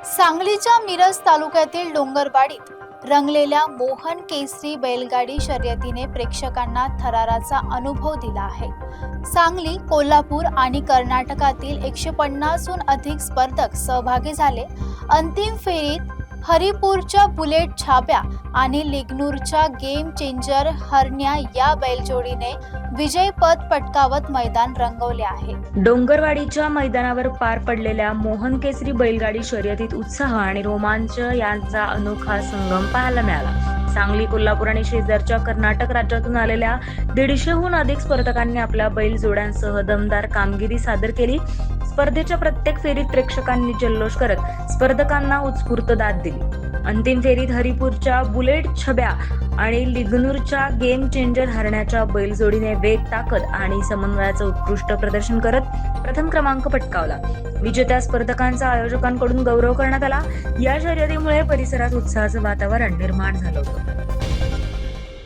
सांगलीच्या मिरज तालुक्यातील डोंगरवाडीत रंगलेल्या मोहन केसरी बैलगाडी शर्यतीने प्रेक्षकांना थराराचा अनुभव दिला आहे. सांगली, कोल्हापूर आणि कर्नाटकातील 150हून अधिक स्पर्धक सहभागी झाले. अंतिम फेरीत हरिपूरच्या बुलेट छाप्या आणि लिग्नूरच्या गेम चेंजर हरण्या या बैलजोडीने विजयपद पटकावत मैदान रंगवले आहे. डोंगरवाडीच्या मैदानावर पार पडलेल्या मोहन केसरी बैलगाडी शर्यतीत उत्साह आणि रोमांच यांचा अनोखा संगम पाहायला मिळाला. सांगली, कोल्हापूर आणि शेजारच्या कर्नाटक राज्यातून आलेल्या 150हून अधिक स्पर्धकांनी आपल्या बैलजोड्यांसह दमदार कामगिरी सादर केली. स्पर्धेच्या प्रत्येक फेरीत प्रेक्षकांनी जल्लोष करत स्पर्धकांना उत्स्फूर्त दाद दिली. अंतिम फेरीत हरिपूरच्या बुलेट छब्या आणि लिग्नूरच्या गेम चेंजर हरण्याच्या बैलजोडीने वेग, ताकद आणि समन्वयाचं उत्कृष्ट प्रदर्शन करत प्रथम क्रमांक पटकावला. विजेत्या स्पर्धकांचा आयोजकांकडून गौरव करण्यात आला. या शर्यतीमुळे परिसरात उत्साहाचं वातावरण निर्माण झालं होतं.